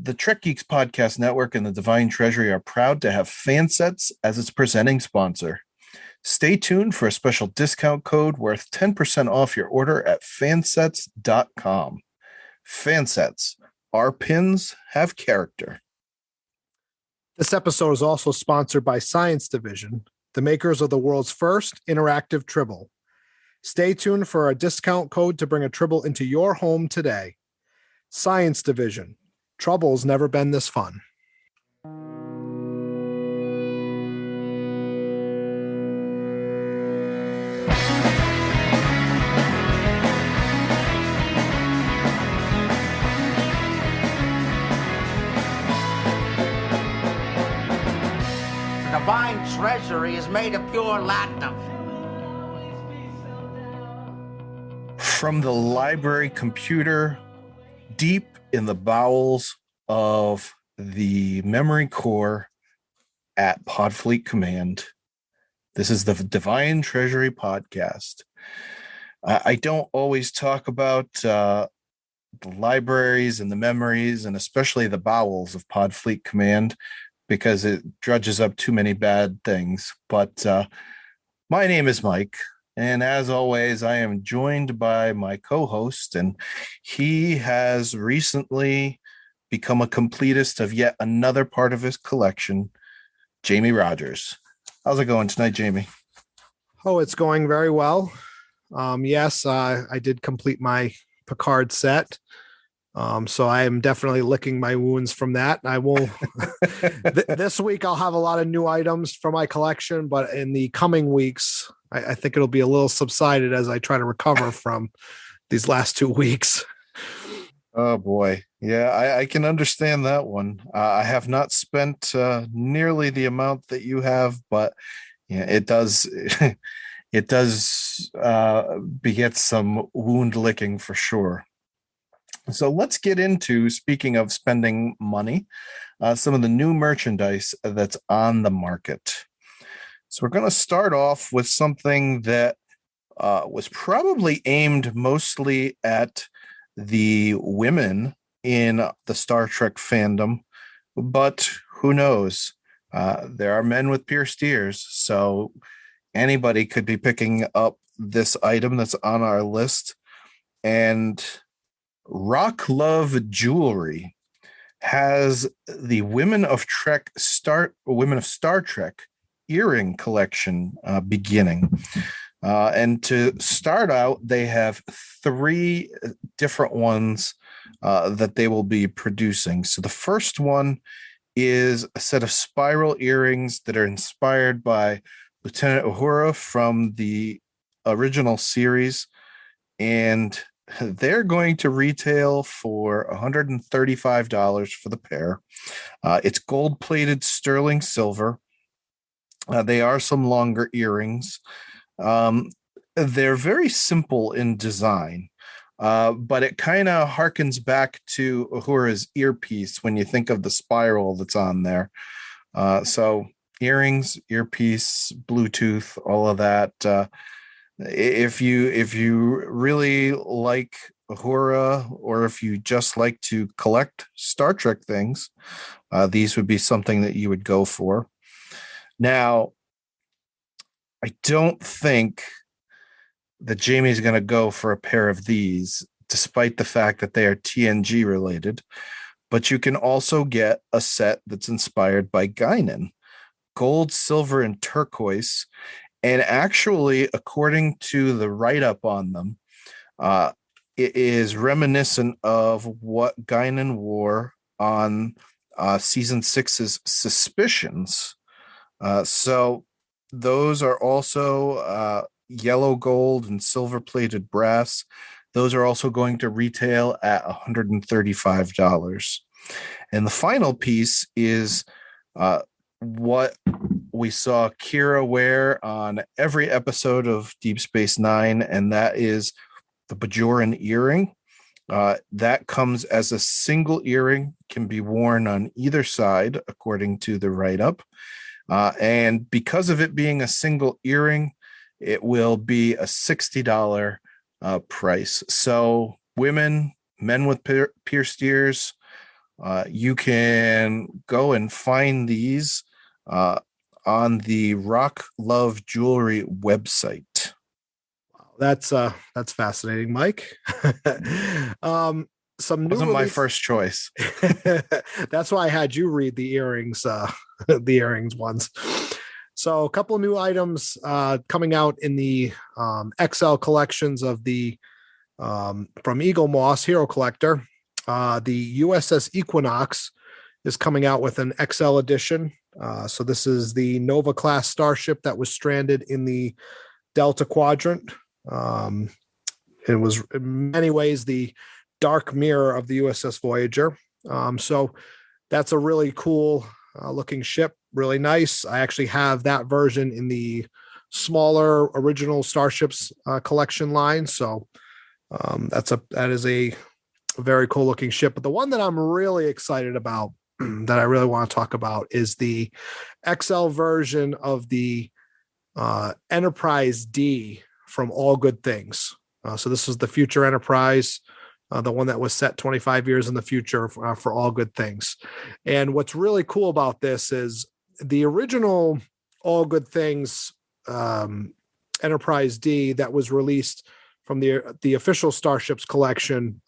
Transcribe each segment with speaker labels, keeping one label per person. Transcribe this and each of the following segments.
Speaker 1: The Trek Geeks Podcast Network and the Divine Treasury are proud to have Fansets as its presenting sponsor. Stay tuned for a special discount code worth 10% off your order at fansets.com. Fansets. Our pins have character.
Speaker 2: This episode is also sponsored by Science Division, the makers of the world's first interactive Tribble. Stay tuned for a discount code to bring a Tribble into your home today. Science Division. Trouble's never been this fun.
Speaker 3: The divine treasury is made of pure latinum.
Speaker 1: From the library computer, deep in the bowels of the memory core at Podfleet Command, this is the Divine Treasury Podcast. I don't always talk about the libraries and the memories, and especially the bowels of Podfleet Command, because it drudges up too many bad things. But my name is Mike. And as always, I am joined by my co-host, and he has recently become a completist of yet another part of his collection, Jamie Rogers. How's it going tonight, Jamie?
Speaker 2: Oh, it's going very well. Yes, I did complete my Picard set. So I am definitely licking my wounds from that. I will this week I'll have a lot of new items for my collection, but in the coming weeks, I think it'll be a little subsided as I try to recover from these last 2 weeks.
Speaker 1: Oh boy. Yeah, I can understand that one. I have not spent nearly the amount that you have, but yeah, it does beget some wound licking for sure. So let's get into, speaking of spending money, some of the new merchandise that's on the market. So we're going to start off with something that was probably aimed mostly at the women in the Star Trek fandom, but who knows? There are men with pierced ears, so anybody could be picking up this item that's on our list. And Rock Love Jewelry has the Women of Star Trek earring collection beginning. And to start out, they have 3 different ones that they will be producing. So the first one is a set of spiral earrings that are inspired by Lieutenant Uhura from the original series, and they're going to retail for $135 for the pair. It's gold-plated sterling silver. They are some longer earrings. They're very simple in design, but it kind of harkens back to Uhura's earpiece when you think of the spiral that's on there. So earrings, earpiece, Bluetooth, all of that. If you really like Uhura, or if you just like to collect Star Trek things, these would be something that you would go for. Now, I don't think that Jamie's going to go for a pair of these, despite the fact that they are TNG related. But you can also get a set that's inspired by Guinan, gold, silver, and turquoise. And actually, according to the write-up on them, it is reminiscent of what Guinan wore on season 6's Suspicions. So those are also yellow gold and silver plated brass. Those are also going to retail at $135. And the final piece is what we saw Kira wear on every episode of Deep Space Nine, and that is the Bajoran Earring. That comes as a single earring, can be worn on either side, according to the write-up. And because of it being a single earring, it will be a $60 price. So women, men with pierced ears, You can go and find these on the Rock Love Jewelry website.
Speaker 2: That's fascinating, Mike. Some
Speaker 1: Wasn't my first choice.
Speaker 2: That's why I had you read the earrings, the earrings ones. So a couple of new items coming out in the XL collections of the from Eagle Moss Hero Collector. The USS Equinox is coming out with an XL edition. So this is the Nova class starship that was stranded in the Delta Quadrant. It was in many ways the dark mirror of the USS Voyager. So that's a really cool looking ship, really nice. I actually have that version in the smaller original starships collection line. So that is a very cool looking ship. But the one that I'm really excited about that I really want to talk about is the XL version of the Enterprise D from All Good Things. So this is the future Enterprise, the one that was set 25 years in the future for All Good Things. And what's really cool about this is the original All Good Things Enterprise D that was released from the official Starships collection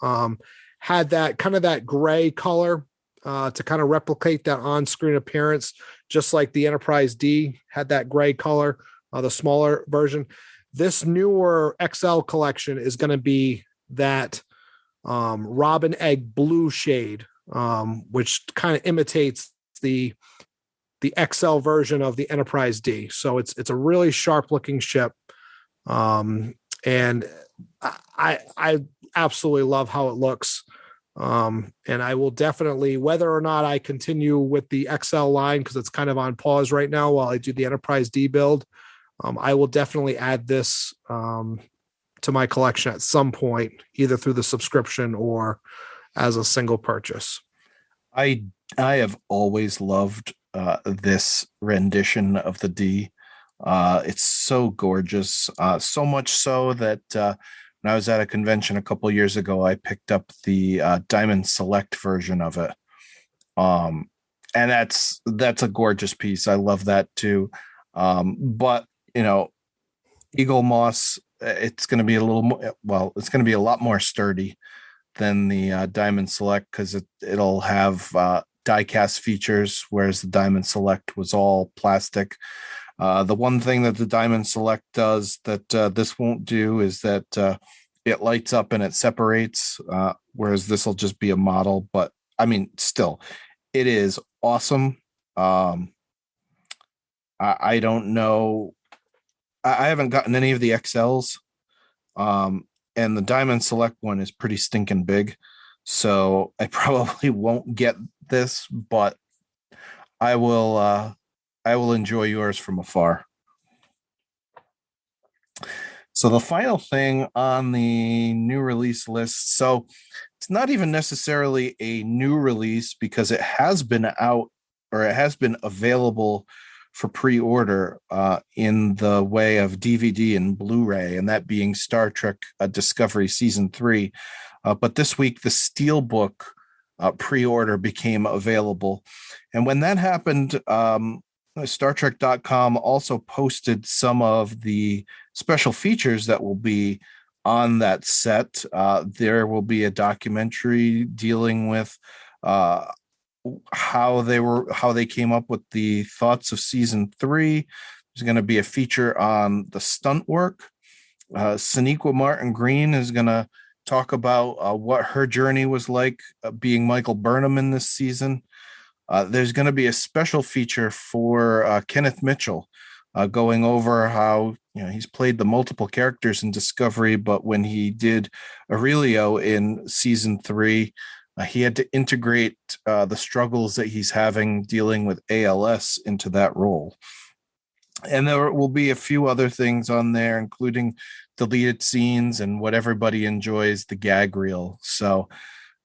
Speaker 2: had that kind of that gray color to kind of replicate that on-screen appearance, just like the Enterprise D had that gray color, the smaller version. This newer XL collection is going to be that robin egg blue shade, which kind of imitates the XL version of the Enterprise D. So it's a really sharp looking ship. And I absolutely love how it looks. And I will definitely, whether or not I continue with the XL line, because it's kind of on pause right now while I do the Enterprise D build, I will definitely add this to my collection at some point, either through the subscription or as a single purchase.
Speaker 1: I have always loved this rendition of the D. It's so gorgeous, so much so that when I was at a convention a couple years ago, I picked up the Diamond Select version of it. And that's a gorgeous piece. I love that too. But Eagle Moss, it's going to be a little more, well, it's going to be a lot more sturdy than the Diamond Select, because it'll have die-cast features, whereas the Diamond Select was all plastic. The one thing that the Diamond Select does that this won't do is that it lights up and it separates, whereas this will just be a model. But I mean, still, it is awesome. I don't know. I haven't gotten any of the XLs, and the Diamond Select one is pretty stinking big, so I probably won't get this, but I will enjoy yours from afar. So the final thing on the new release list, so it's not even necessarily a new release because it has been out, or it has been available for pre-order in the way of DVD and Blu-ray, and that being Star Trek Discovery Season 3. But this week, the Steelbook pre-order became available. And when that happened, StarTrek.com also posted some of the special features that will be on that set. There will be a documentary dealing with how they came up with the thoughts of Season 3. There's going to be a feature on the stunt work. Sonequa Martin Green is going to talk about what her journey was like being Michael Burnham in this season. There's going to be a special feature for Kenneth Mitchell going over how he's played the multiple characters in Discovery, but when he did Aurelio in Season 3, he had to integrate the struggles that he's having dealing with ALS into that role. And there will be a few other things on there, including deleted scenes and what everybody enjoys, the gag reel. So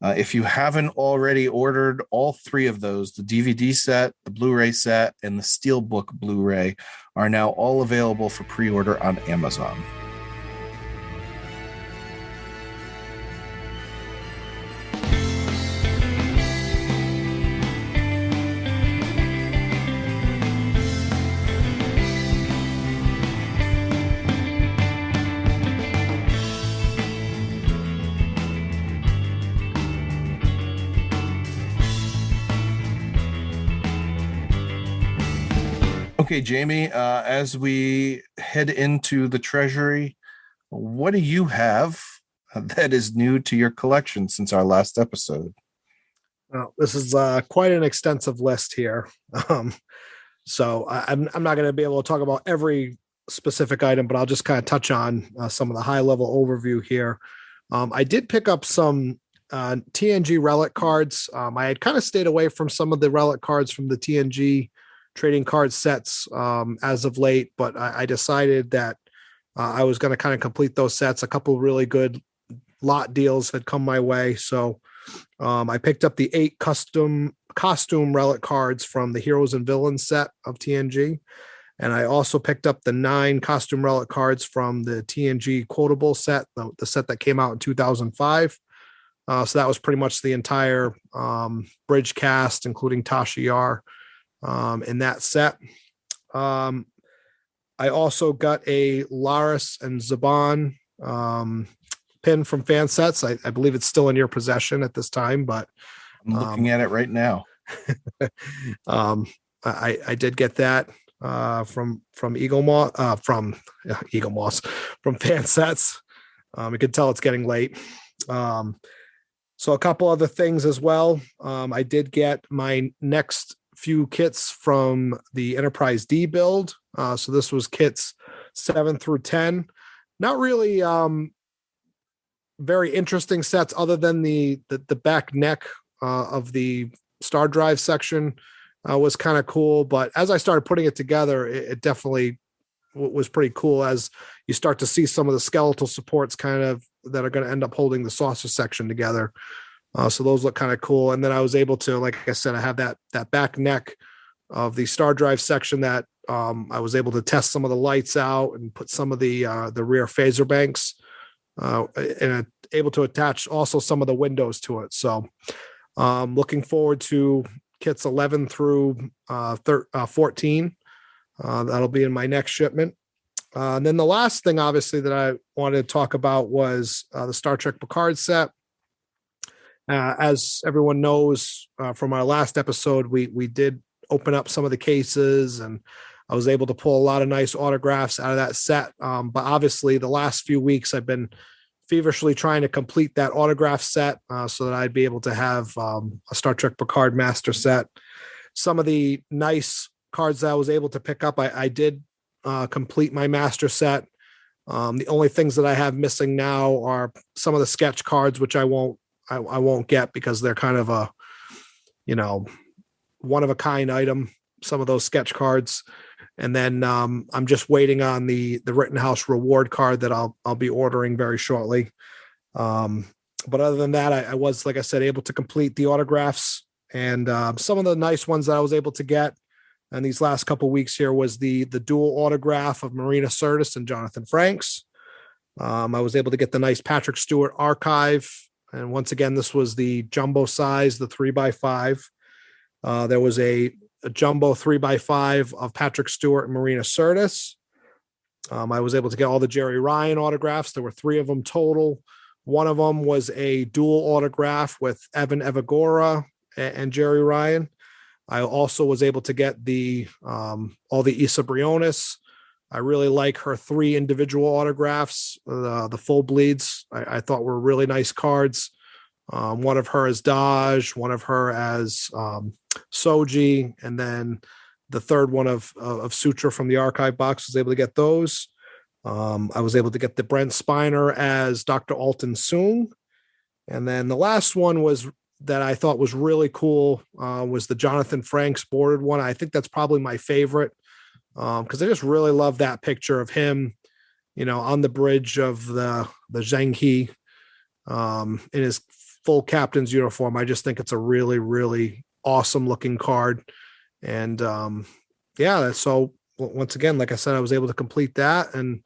Speaker 1: if you haven't already ordered all three of those, the DVD set, the Blu-ray set, and the Steelbook Blu-ray are now all available for pre-order on Amazon. Okay, Jamie, as we head into the Treasury, what do you have that is new to your collection since our last episode?
Speaker 2: This is quite an extensive list here. Um, I'm not going to be able to talk about every specific item, but I'll just kind of touch on some of the high level overview here. I did pick up some TNG relic cards. I had kind of stayed away from some of the relic cards from the TNG trading card sets as of late, but I decided that I was going to kind of complete those sets. A couple really good lot deals had come my way, so I picked up the 8 costume relic cards from the Heroes and Villains set of TNG. And I also picked up the 9 costume relic cards from the TNG quotable set, the set that came out in 2005. So that was pretty much the entire bridge cast, including Tasha Yar in that set. I also got a Laris and Zhaban pin from fan sets. I believe it's still in your possession at this time, but
Speaker 1: I'm looking at it right now.
Speaker 2: I did get that from Eagle Moss from fan sets. You can tell it's getting late. So a couple other things as well. I did get my next few kits from the Enterprise D build. So this was kits 7 through 10. Not really very interesting sets other than the back neck of the Star Drive section was kind of cool. But as I started putting it together, it definitely was pretty cool as you start to see some of the skeletal supports kind of that are going to end up holding the saucer section together. So those look kind of cool. And then I was able to, like I said, I have that back neck of the Star Drive section that I was able to test some of the lights out and put some of the rear phaser banks and able to attach also some of the windows to it. So looking forward to kits 11 through 14. That'll be in my next shipment. And then the last thing, obviously, that I wanted to talk about was the Star Trek Picard set. As everyone knows from our last episode, we did open up some of the cases, and I was able to pull a lot of nice autographs out of that set. But obviously, the last few weeks, I've been feverishly trying to complete that autograph set so that I'd be able to have a Star Trek Picard master set. Some of the nice cards that I was able to pick up, I did complete my master set. The only things that I have missing now are some of the sketch cards, which I won't get because they're kind of a, one of a kind item, some of those sketch cards. And then I'm just waiting on the Rittenhouse reward card that I'll be ordering very shortly. But other than that, I was, like I said, able to complete the autographs, and some of the nice ones that I was able to get in these last couple of weeks here was the dual autograph of Marina Sirtis and Jonathan Frakes. I was able to get the nice Patrick Stewart archive. And once again, this was the jumbo size, the 3x5. There was a jumbo 3x5 of Patrick Stewart and Marina Sirtis. I was able to get all the Jerry Ryan autographs. There were 3 of them total. One of them was a dual autograph with Evan Evagora and Jerry Ryan. I also was able to get all the Issa Briones. I really like her 3 individual autographs. The full bleeds I thought were really nice cards. One of her as Daj, one of her as Soji, and then the third one of Sutra from the archive box. Was able to get those. I was able to get the Brent Spiner as Dr. Alton Soong. And then the last one was that I thought was really cool was the Jonathan Frakes bordered one. I think that's probably my favorite because I just really love that picture of him, on the bridge of the Zhenghe in his full captain's uniform. I just think it's a really, really awesome looking card. And so once again, like I said, I was able to complete that, and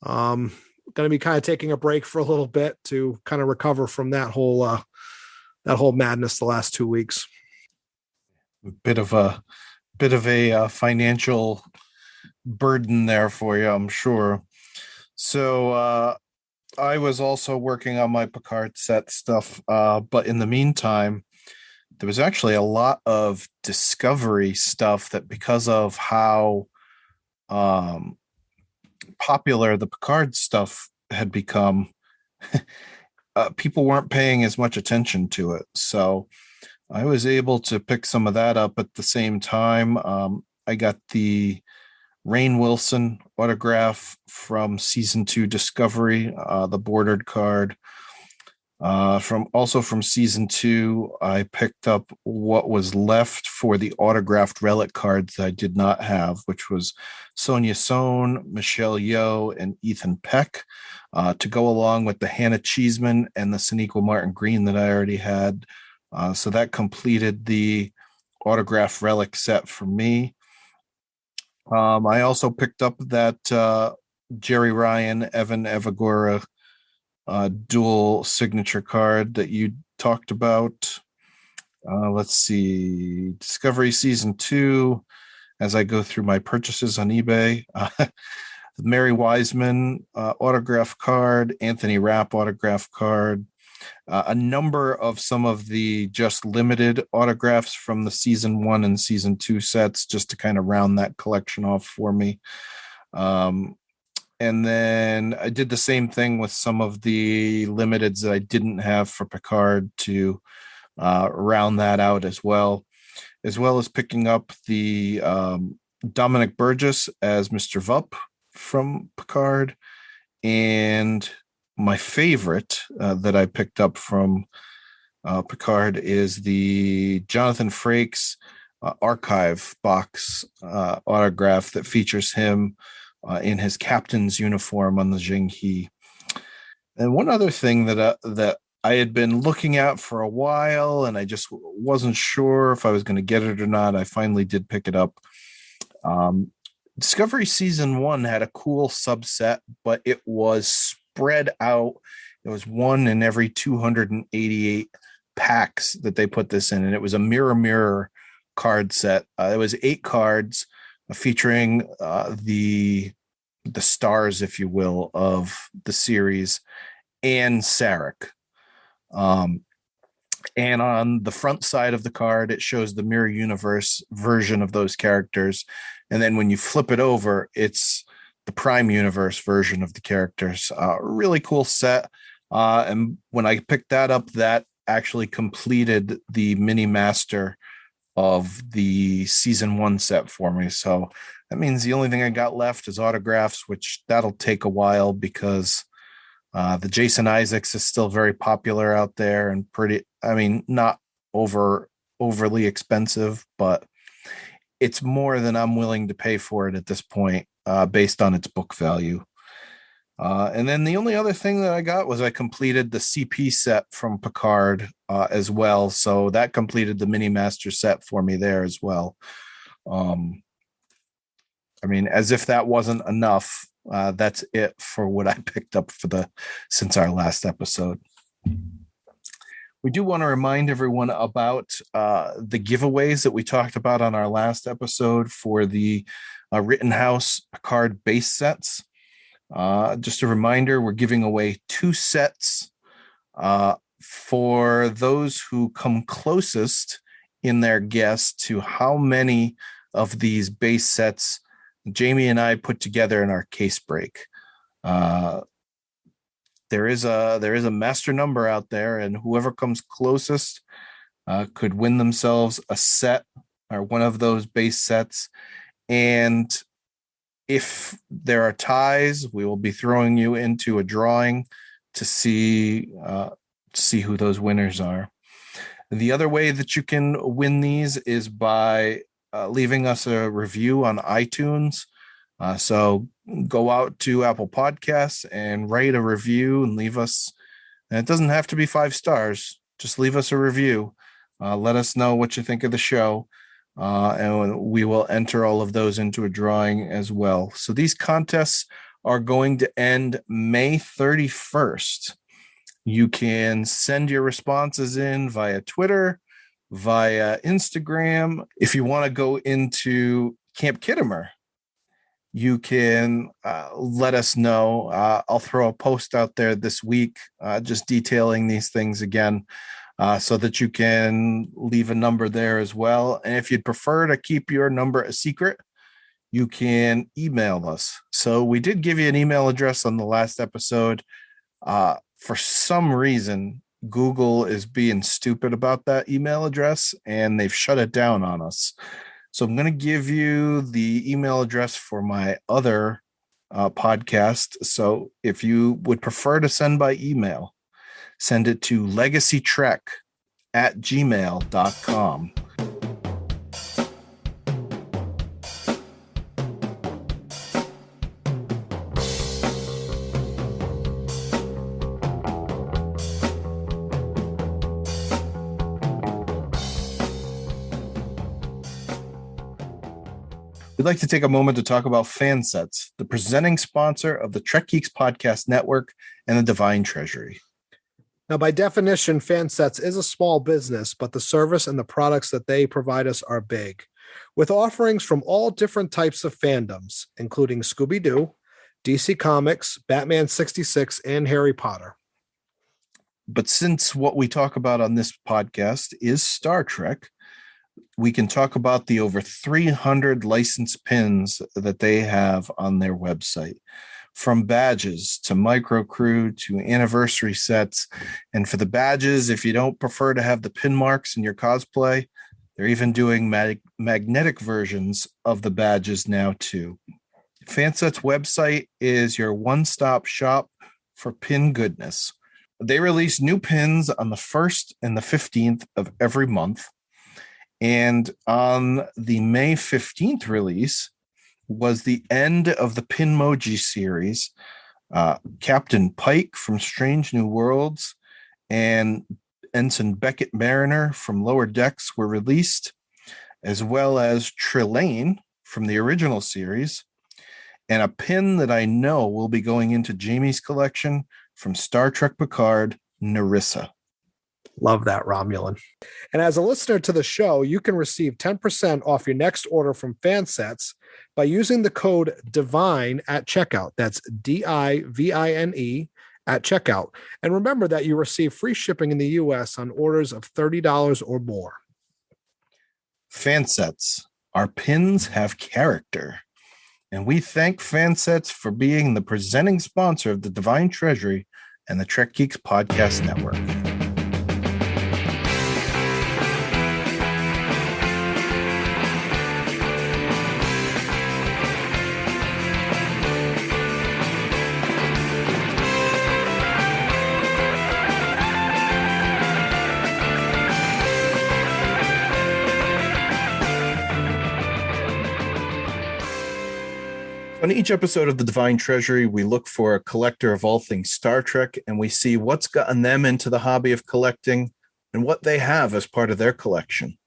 Speaker 2: going to be kind of taking a break for a little bit to kind of recover from that whole madness the last 2 weeks.
Speaker 1: Bit of a financial burden there for you, I'm sure. So I was also working on my Picard set stuff, but in the meantime, there was actually a lot of Discovery stuff that, because of how popular the Picard stuff had become, people weren't paying as much attention to it. So I was able to pick some of that up at the same time. I got the Rainn Wilson autograph from season 2 Discovery, the bordered card. From season 2, I picked up what was left for the autographed relic cards that I did not have, which was Sonia Sohn, Michelle Yeoh, and Ethan Peck, to go along with the Hannah Cheeseman and the Sonequa Martin Green that I already had. So that completed the autograph relic set for me. I also picked up that Jerry Ryan, Evan Evagora dual signature card that you talked about. Let's see. Discovery Season 2, as I go through my purchases on eBay. The Mary Wiseman autograph card, Anthony Rapp autograph card, a number of some of the just limited autographs from the season 1 and season 2 sets, just to kind of round that collection off for me. And then I did the same thing with some of the limiteds that I didn't have for Picard to round that out as well as picking up the Dominic Burgess as Mr. Vup from Picard, and my favorite that I picked up from Picard is the Jonathan Frakes archive box autograph that features him in his captain's uniform on the Jinghe. And one other thing that I had been looking at for a while, and I just wasn't sure if I was going to get it or not, I finally did pick it up. Discovery Season 1 had a cool subset, but it was spread out. It was one in every 288 packs that they put this in, and it was a mirror card set. It was 8 cards featuring the stars, if you will, of the series and Sarek. And on the front side of the card, it shows the Mirror Universe version of those characters. And then when you flip it over, it's the Prime Universe version of the characters. Really cool set. And when I picked that up, that actually completed the mini master of the season 1 set for me. So that means the only thing I got left is autographs, which that'll take a while because the Jason Isaacs is still very popular out there and not overly expensive, but it's more than I'm willing to pay for it at this point, based on its book value. And then the only other thing that I got was I completed the CP set from Picard as well. So that completed the mini master set for me there as well. As if that wasn't enough, that's it for what I picked up since our last episode. We do want to remind everyone about the giveaways that we talked about on our last episode for the Rittenhouse Picard base sets. Just a reminder, we're giving away 2 sets for those who come closest in their guess to how many of these base sets Jamie and I put together in our case break. There is a master number out there, and whoever comes closest could win themselves a set or one of those base sets. And if there are ties, we will be throwing you into a drawing to see who those winners are. The other way that you can win these is by leaving us a review on iTunes. So go out to Apple Podcasts and write a review and leave us. And it doesn't have to be 5 stars. Just leave us a review. Let us know what you think of the show. And we will enter all of those into a drawing as well. So these contests are going to end May 31st. You can send your responses in via Twitter, via Instagram. If you want to go into Camp Kittimer, you can let us know. I'll throw a post out there this week just detailing these things again. so that you can leave a number there as well. And if you'd prefer to keep your number a secret, you can email us. So we did give you an email address on the last episode. For some reason, Google is being stupid about that email address, and they've shut it down on us. So I'm going to give you the email address for my other podcast. So if you would prefer to send by email, send it to legacytrek@gmail.com. We'd like to take a moment to talk about Fansets, the presenting sponsor of the Trek Geeks Podcast Network and the Divine Treasury.
Speaker 2: Now, by definition, Fansets is a small business, but the service and the products that they provide us are big, with offerings from all different types of fandoms, including Scooby-Doo, DC Comics, Batman 66, and Harry Potter.
Speaker 1: But since what we talk about on this podcast is Star Trek, we can talk about the over 300 licensed pins that they have on their website, from badges to microcrew to anniversary sets. And for the badges, if you don't prefer to have the pin marks in your cosplay, they're even doing magnetic versions of the badges now too. Fansets website is your one-stop shop for pin goodness. They release new pins on the 1st and the 15th of every month. And on the May 15th release was the end of the Pinmoji series. Captain Pike from Strange New Worlds and Ensign Beckett Mariner from Lower Decks were released, as well as Trelane from the original series, and a pin that I know will be going into Jamie's collection from Star Trek Picard, Narissa.
Speaker 2: Love that, Romulan. And as a listener to the show, you can receive 10% off your next order from Fansets by using the code DIVINE at checkout. That's DIVINE at checkout. And remember that you receive free shipping in the U.S. on orders of $30 or more.
Speaker 1: Fansets. Our pins have character. And we thank Fansets for being the presenting sponsor of the Divine Treasury and the Trek Geeks Podcast Network. On each episode of the Divine Treasury, we look for a collector of all things Star Trek, and we see what's gotten them into the hobby of collecting and what they have as part of their collection.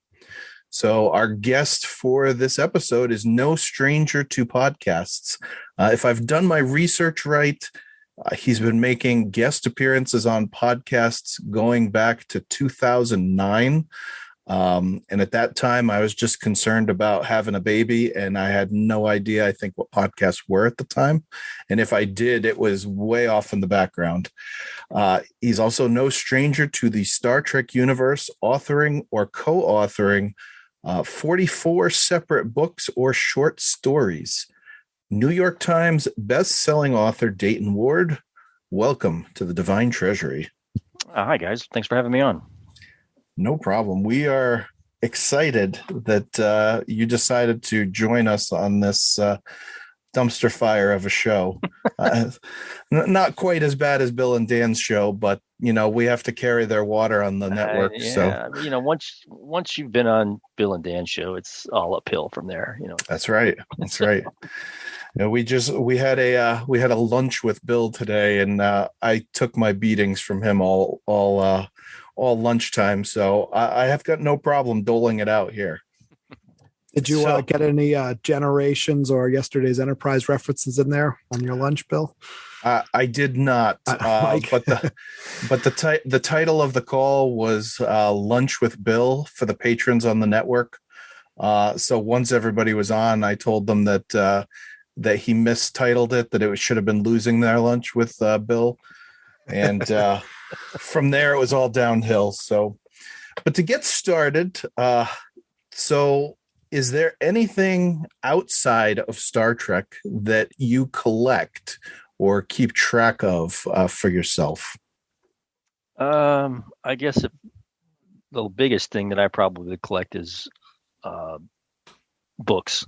Speaker 1: So our guest for this episode is no stranger to podcasts. If I've done my research right, he's been making guest appearances on podcasts going back to 2009. And at that time, I was just concerned about having a baby, and I had no idea, I think, what podcasts were at the time. And if I did, it was way off in the background. He's also no stranger to the Star Trek universe, authoring or co-authoring 44 separate books or short stories. New York Times bestselling author Dayton Ward, welcome to the Divine Treasury.
Speaker 4: Hi, guys. Thanks for having me on.
Speaker 1: No problem. We are excited that you decided to join us on this dumpster fire of a show. Not quite as bad as Bill and Dan's show, but we have to carry their water on the network.
Speaker 4: Yeah. So once you've been on Bill and Dan's show, it's all uphill from there.
Speaker 1: That's right. That's right. We had a lunch with Bill today, and I took my beatings from him all lunchtime, so I have got no problem doling it out here.
Speaker 2: Did you get any Generations or Yesterday's Enterprise references in there on your lunch, Bill?
Speaker 1: I did not, but the title of the call was Lunch with Bill for the patrons on the network. So once everybody was on, I told them that he mistitled it, that it should have been Losing Their Lunch with Bill, and from there it was all downhill. So But to get started, so is there anything outside of Star Trek that you collect or keep track of for yourself?
Speaker 4: I guess the biggest thing that I probably collect is books,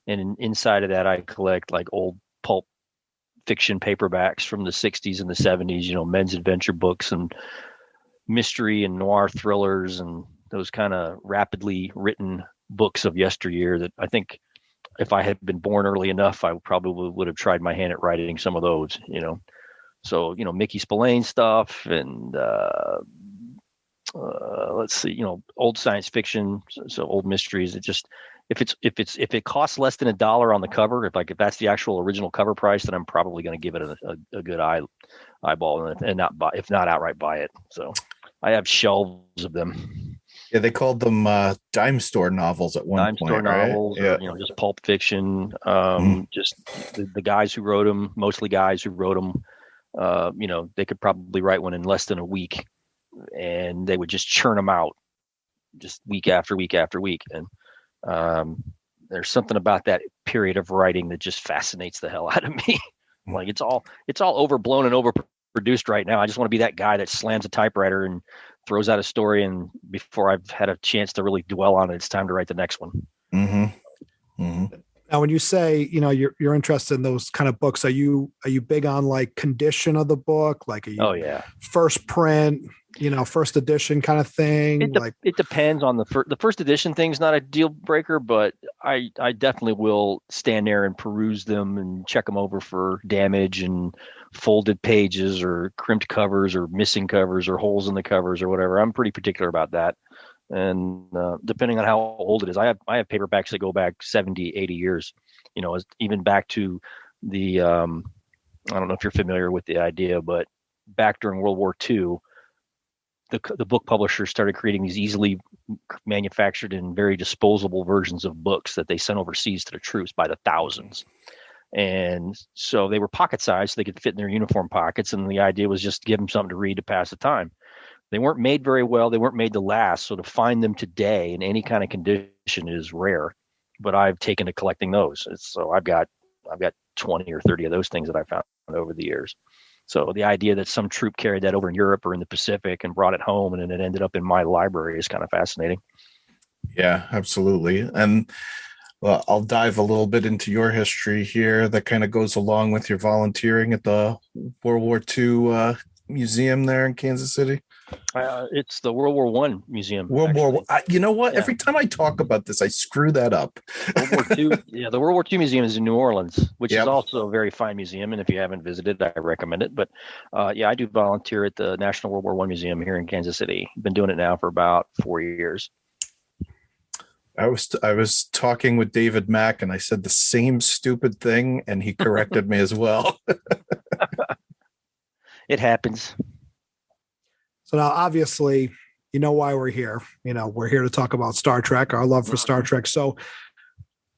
Speaker 4: and inside of that, I collect like old pulp fiction paperbacks from the 60s and the 70s, men's adventure books and mystery and noir thrillers and those kind of rapidly written books of yesteryear that I think if I had been born early enough, I probably would have tried my hand at writing some of those, So, Mickey Spillane stuff and let's see, old science fiction, so old mysteries. It just if it costs less than $1 on the cover, if that's the actual original cover price, then I'm probably going to give it a good eyeball and not buy, if not outright buy it. So I have shelves of them.
Speaker 1: Yeah, they called them dime store novels at one point.
Speaker 4: Dime store novels,
Speaker 1: right?
Speaker 4: or, just pulp fiction. Just the guys who wrote them, mostly guys who wrote them. They could probably write one in less than a week, and they would just churn them out, just week after week after week. And there's something about that period of writing that just fascinates the hell out of me. Like it's all overblown and overproduced right now. I just want to be that guy that slams a typewriter and throws out a story, and before I've had a chance to really dwell on it, it's time to write the next one.
Speaker 1: Mm-hmm. Mm-hmm.
Speaker 2: Now, when you say, you're interested in those kind of books, are you big on like condition of the book? Like, first print, first edition kind of thing?
Speaker 4: It depends on the first edition thing's not a deal breaker, but I definitely will stand there and peruse them and check them over for damage and folded pages or crimped covers or missing covers or holes in the covers or whatever. I'm pretty particular about that. And depending on how old it is, I have paperbacks that go back 70, 80 years, even back to the, I don't know if you're familiar with the idea, but back during World War II, the book publishers started creating these easily manufactured and very disposable versions of books that they sent overseas to the troops by the thousands. And so they were pocket sized, so they could fit in their uniform pockets. And the idea was just to give them something to read to pass the time. They weren't made very well. They weren't made to last. So to find them today in any kind of condition is rare. But I've taken to collecting those. So I've got 20 or 30 of those things that I found over the years. So the idea that some troop carried that over in Europe or in the Pacific and brought it home and then it ended up in my library is kind of fascinating.
Speaker 1: Yeah, absolutely. And I'll dive a little bit into your history here that kind of goes along with your volunteering at the World War II museum there in Kansas City.
Speaker 4: It's the World War I museum.
Speaker 1: War. You know what? Yeah. Every time I talk about this, I screw that up.
Speaker 4: World War II. Yeah, the World War II museum is in New Orleans, which is also a very fine museum. And if you haven't visited, I recommend it. But I do volunteer at the National World War I Museum here in Kansas City. I've been doing it now for about 4 years.
Speaker 1: I was talking with David Mack, and I said the same stupid thing, and he corrected me as well.
Speaker 4: It happens.
Speaker 2: So now, obviously, you know why we're here. We're here to talk about Star Trek, our love for Star Trek. So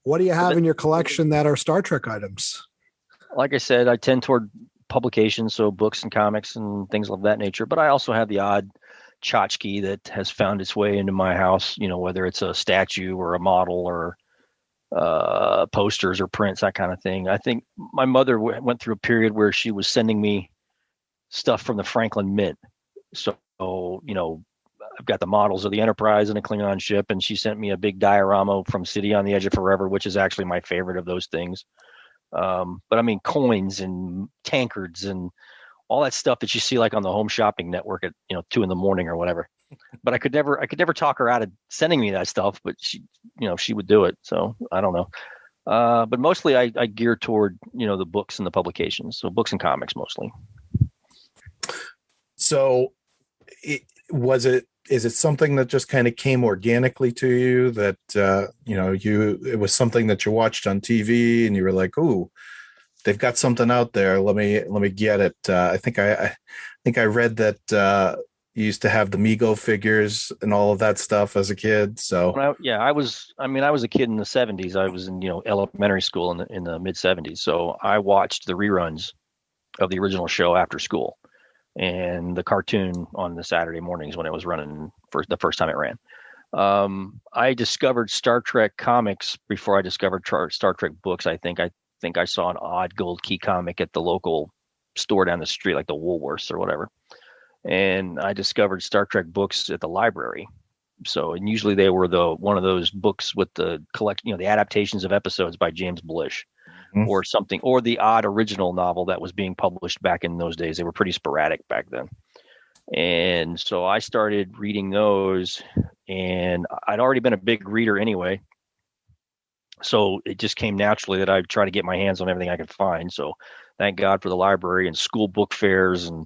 Speaker 2: what do you have in your collection that are Star Trek items?
Speaker 4: Like I said, I tend toward publications, so books and comics and things of that nature. But I also have the odd tchotchke that has found its way into my house, whether it's a statue or a model or posters or prints, that kind of thing. I think my mother went through a period where she was sending me stuff from the Franklin Mint. So, I've got the models of the Enterprise and a Klingon ship, and she sent me a big diorama from City on the Edge of Forever, which is actually my favorite of those things. But I mean, coins and tankards and all that stuff that you see like on the Home Shopping Network at 2 a.m. or whatever. But I could never talk her out of sending me that stuff. But she would do it. So I don't know. But mostly I gear toward the books and the publications. So books and comics mostly.
Speaker 1: So is it something that just kind of came organically to you that it was something that you watched on TV and you were like, ooh, they've got something out there. Let me get it. I think I read that you used to have the Mego figures and all of that stuff as a kid. So
Speaker 4: I was a kid in the 70s. I was in elementary school in the mid 70s. So I watched the reruns of the original show after school. and the cartoon on the Saturday mornings when it was running the first time it ran. I discovered Star Trek comics before I discovered Star Trek books. I think I saw an odd GoldKey comic at the local store down the street, like the Woolworths or whatever. And I discovered Star Trek books at the library. So, and usually they were one of those books with the the adaptations of episodes by James Blish, or something, or the odd original novel that was being published back in those days. They were pretty sporadic back then. And so I started reading those, and I'd already been a big reader anyway. So it just came naturally that I'd try to get my hands on everything I could find. So thank God for the library and school book fairs, and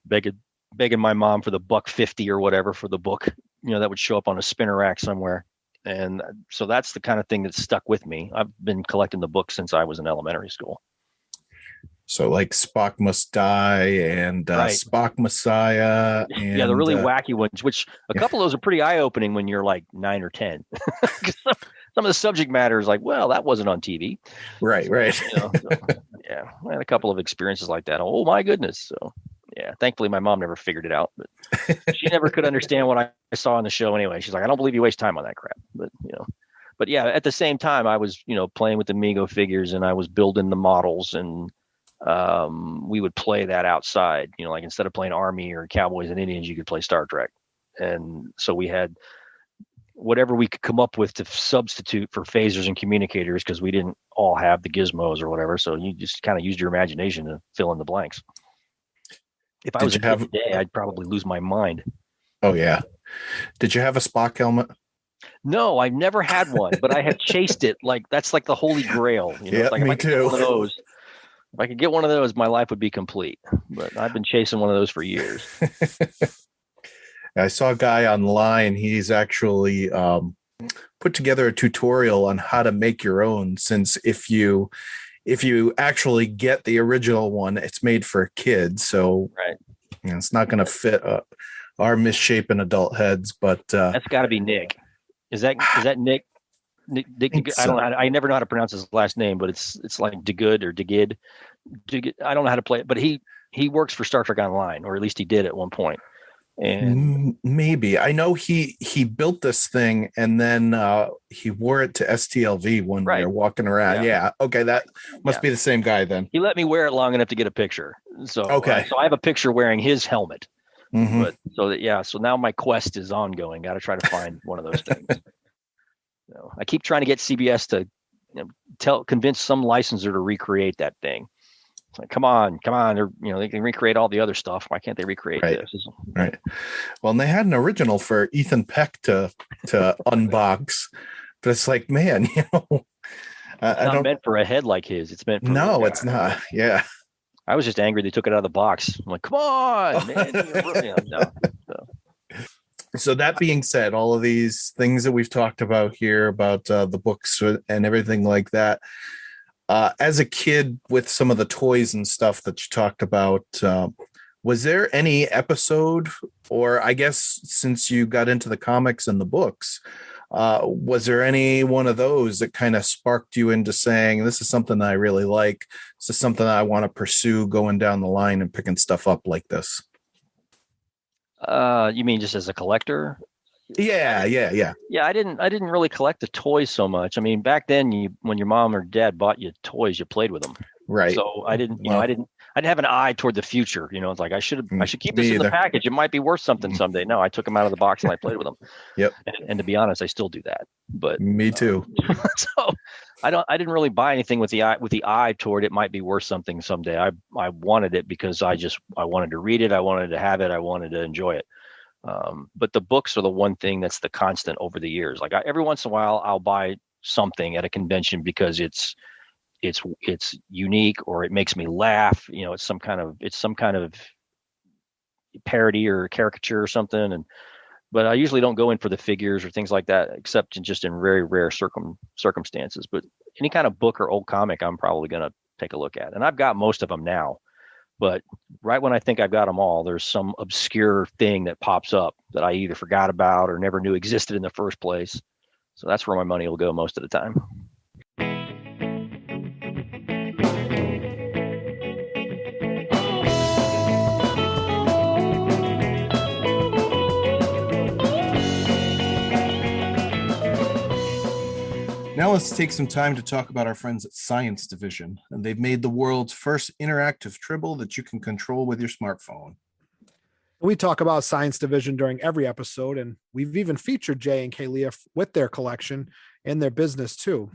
Speaker 4: begging my mom for the $1.50 or whatever for the book, that would show up on a spinner rack somewhere. And so that's the kind of thing that stuck with me. I've been collecting the books since I was in elementary school.
Speaker 1: So like Spock Must Die and
Speaker 4: Right.
Speaker 1: Spock Messiah. And,
Speaker 4: yeah, the really wacky ones, which a couple of those are pretty eye-opening when you're like 9 or 10. Some of the subject matter is like, well, that wasn't on TV.
Speaker 1: Right.
Speaker 4: So, yeah, I had a couple of experiences like that. Oh, my goodness. So, yeah, thankfully my mom never figured it out, but she never could understand what I saw on the show anyway. She's like, I don't believe you waste time on that crap. But yeah, at the same time, I was, playing with the Mego figures, and I was building the models, and we would play that outside, like instead of playing Army or Cowboys and Indians, you could play Star Trek. And so we had whatever we could come up with to substitute for phasers and communicators, because we didn't all have the gizmos or whatever. So you just kind of used your imagination to fill in the blanks. If I was a kid today, I'd probably lose my mind.
Speaker 1: Oh, yeah. Did you have a Spock helmet?
Speaker 4: No, I've never had one, but I have chased it. Like, that's like the holy grail.
Speaker 1: Yeah,
Speaker 4: like
Speaker 1: me too.
Speaker 4: If I could get one of those, my life would be complete. But I've been chasing one of those for years.
Speaker 1: I saw a guy online. He's actually put together a tutorial on how to make your own, since if you actually get the original one, it's made for kids. So
Speaker 4: right.
Speaker 1: It's not going to fit our misshapen adult heads, but
Speaker 4: that's got to be Nick. Is that Nick? Nick, I don't know. I never know how to pronounce his last name, but it's like DeGood or DeGid. I don't know how to play it, but he works for Star Trek Online, or at least he did at one point. And
Speaker 1: maybe I know he built this thing, and then he wore it to STLV one year walking around. Yeah. Okay. That must be the same guy then.
Speaker 4: He let me wear it long enough to get a picture. So,
Speaker 1: okay.
Speaker 4: So I have a picture wearing his helmet.
Speaker 1: Mm-hmm.
Speaker 4: But so now my quest is ongoing. Got to try to find one of those things. I keep trying to get CBS to convince some licensor to recreate that thing. It's like, come on. They can recreate all the other stuff. Why can't they recreate this?
Speaker 1: Right. Well, and they had an original for Ethan Peck to unbox, but it's like, man,
Speaker 4: it's not meant for a head like his. It's meant for
Speaker 1: it's not. Yeah.
Speaker 4: I was just angry they took it out of the box. I'm like, come on, man. No.
Speaker 1: So that being said, all of these things that we've talked about here about the books and everything like that, as a kid with some of the toys and stuff that you talked about, was there any episode, or I guess since you got into the comics and the books, was there any one of those that kind of sparked you into saying, this is something that I really like, this is something that I want to pursue going down the line and picking stuff up like this?
Speaker 4: You mean just as a collector?
Speaker 1: Yeah.
Speaker 4: Yeah, I didn't really collect the toys so much. I mean, back then, when your mom or dad bought you toys, you played with them.
Speaker 1: Right.
Speaker 4: So I didn't have an eye toward the future. It's like I should keep this in the package. It might be worth something someday. No, I took them out of the box and I played with them.
Speaker 1: Yep.
Speaker 4: And to be honest, I still do that. But
Speaker 1: me too.
Speaker 4: So I didn't really buy anything with the eye toward it might be worth something someday. I wanted it because I wanted to read it. I wanted to have it. I wanted to enjoy it. But the books are the one thing that's the constant over the years. Like every once in a while, I'll buy something at a convention because it's unique or it makes me laugh. It's some kind of parody or caricature or something. But I usually don't go in for the figures or things like that, except just in very rare circumstances. But any kind of book or old comic, I'm probably going to take a look at. And I've got most of them now. But right when I think I've got them all, there's some obscure thing that pops up that I either forgot about or never knew existed in the first place. So that's where my money will go most of the time.
Speaker 1: Now let's take some time to talk about our friends at Science Division. And they've made the world's first interactive tribble that you can control with your smartphone.
Speaker 2: We talk about Science Division during every episode, and we've even featured Jay and Kaylia with their collection and their business too.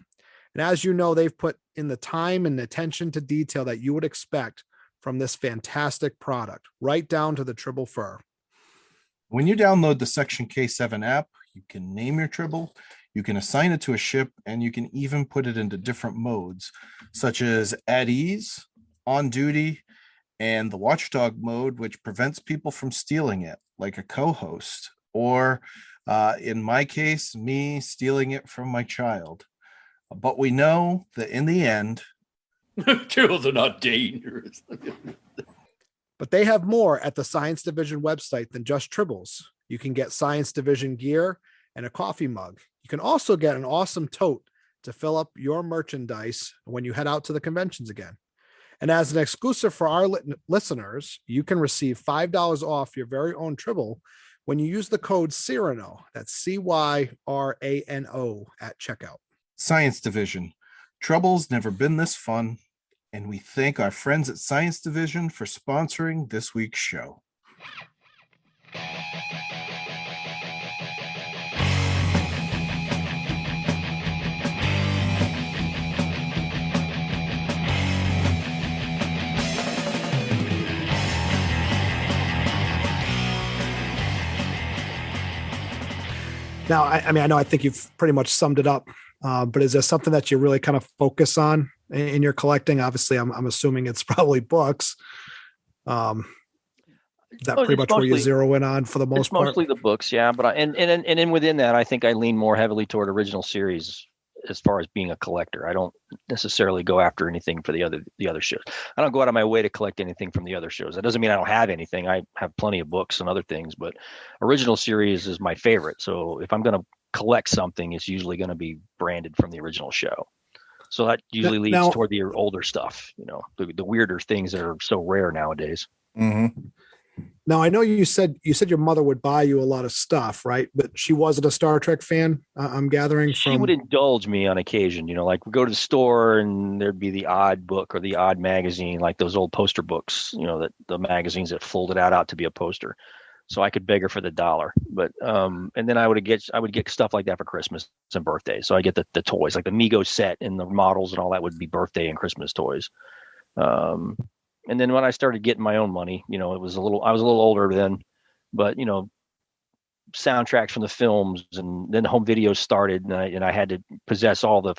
Speaker 2: And as you know, they've put in the time and attention to detail that you would expect from this fantastic product, right down to the tribble fur.
Speaker 1: When you download the Section K7 app, you can name your tribble, you can assign it to a ship, and you can even put it into different modes, such as at ease, on duty, and the watchdog mode, which prevents people from stealing it, like a co-host, or in my case, me stealing it from my child. But we know that in the end,
Speaker 5: tribbles are not dangerous.
Speaker 2: But they have more at the Science Division website than just tribbles. You can get Science Division gear and a coffee mug. You can also get an awesome tote to fill up your merchandise when you head out to the conventions again. And as an exclusive for our listeners, you can receive $5 off your very own tribble when you use the code Cyrano. That's CYRANO at checkout.
Speaker 1: Science Division. Trouble's never been this fun. And we thank our friends at Science Division for sponsoring this week's show.
Speaker 2: Now, I know I think you've pretty much summed it up, but is there something that you really kind of focus on in your collecting? Obviously, I'm assuming it's probably books. Is that pretty much where you zero in on for the most part?
Speaker 4: Mostly the books, yeah. But and then within that, I think I lean more heavily toward original series as far as being a collector. I don't necessarily go after anything for the other shows. I don't go out of my way to collect anything from the other shows. That doesn't mean I don't have anything. I have plenty of books and other things, but original series is my favorite. So if I'm going to collect something, it's usually going to be branded from the original show. So that usually leads toward the older stuff, the weirder things that are so rare nowadays.
Speaker 1: Mm-hmm.
Speaker 2: Now, I know you said your mother would buy you a lot of stuff, right? But she wasn't a Star Trek fan, I'm gathering.
Speaker 4: She would indulge me on occasion, like we go to the store and there'd be the odd book or the odd magazine, like those old poster books, that the magazines that folded out to be a poster. So I could beg her for the $1. But and then I would get stuff like that for Christmas and birthday. So I get the toys, like the Mego set and the models and all that would be birthday and Christmas toys. And then when I started getting my own money, I was a little older then, but soundtracks from the films and then home videos started, and I had to possess all the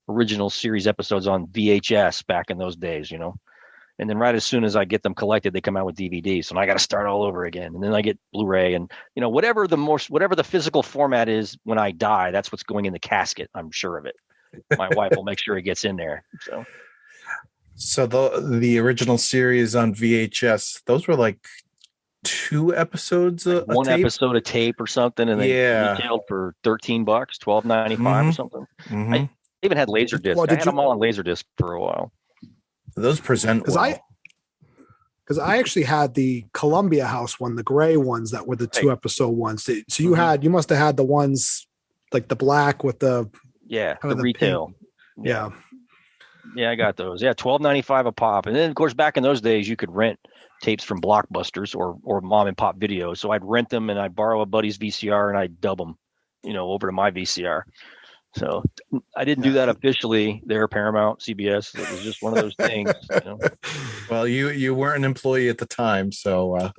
Speaker 4: original series episodes on VHS back in those days, And then right as soon as I get them collected, they come out with DVDs, so I got to start all over again. And then I get Blu-ray, and whatever the physical format is when I die, that's what's going in the casket. I'm sure of it. My wife will make sure it gets in there.
Speaker 1: So the original series on VHS, those were like 2 episodes,
Speaker 4: like one tape? Episode of tape or something, and they retailed for $13, $12.95 or something. Mm-hmm. I even had Laserdisc. I had them all on Laserdisc for a while.
Speaker 1: Those present well.
Speaker 2: Because I actually had the Columbia House one, the gray ones that were the 2 episode ones. So you must have had the ones like the black with the
Speaker 4: the retail.
Speaker 2: Pink. Yeah.
Speaker 4: Yeah, I got those. Yeah, $12.95 a pop. And then, of course, back in those days, you could rent tapes from Blockbusters or mom and pop videos. So I'd rent them and I'd borrow a buddy's VCR and I'd dub them, over to my VCR. So I didn't do that officially there, Paramount, CBS. It was just one of those things.
Speaker 1: Well, you weren't an employee at the time, so.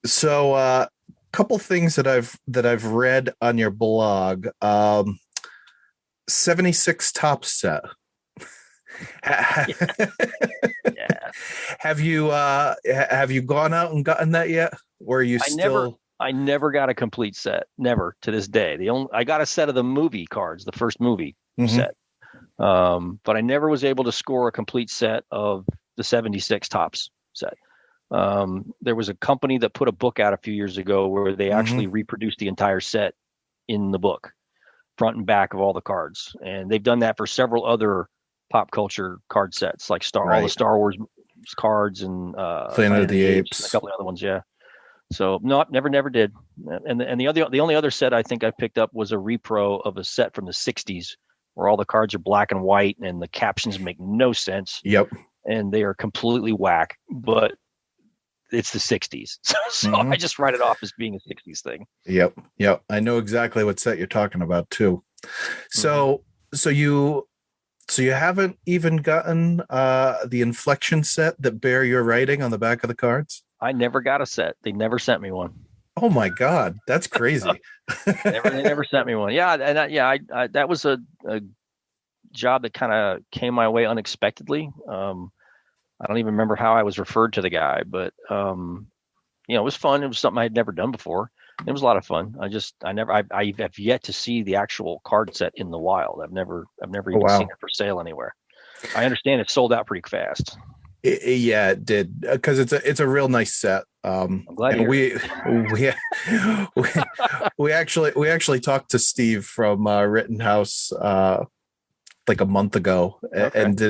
Speaker 1: So a couple things that I've read on your blog. 76 top set.
Speaker 4: Yeah.
Speaker 1: Have you gone out and gotten that yet? Or are you
Speaker 4: I never got a complete set. Never to this day. I got a set of the movie cards, the first movie set. But I never was able to score a complete set of the 76 tops set. There was a company that put a book out a few years ago where they actually reproduced the entire set in the book, front and back of all the cards. And they've done that for several other pop culture card sets, like all the Star Wars cards and
Speaker 1: Planet of the Apes.
Speaker 4: And a couple of other ones. Yeah. So no, never did. And the only other set I think I picked up was a repro of a set from the '60s where all the cards are black and white and the captions make no sense.
Speaker 1: Yep.
Speaker 4: And they are completely whack, but it's the '60s. So I just write it off as being a '60s thing.
Speaker 1: Yep. I know exactly what set you're talking about too. So you haven't even gotten the inflection set that bear your writing on the back of the cards?
Speaker 4: I never got a set. They never sent me one.
Speaker 1: Oh my God, that's crazy.
Speaker 4: They never sent me one. Yeah, and I that was a job that kind of came my way unexpectedly. I don't even remember how I was referred to the guy, but it was fun. It was something I had never done before. It was a lot of fun. I have yet to see the actual card set in the wild. I've never even seen it for sale anywhere. I understand it sold out pretty fast.
Speaker 1: Yeah, it did, because it's a real nice set.
Speaker 4: I'm glad.
Speaker 1: And we actually talked to Steve from Rittenhouse like a month ago, and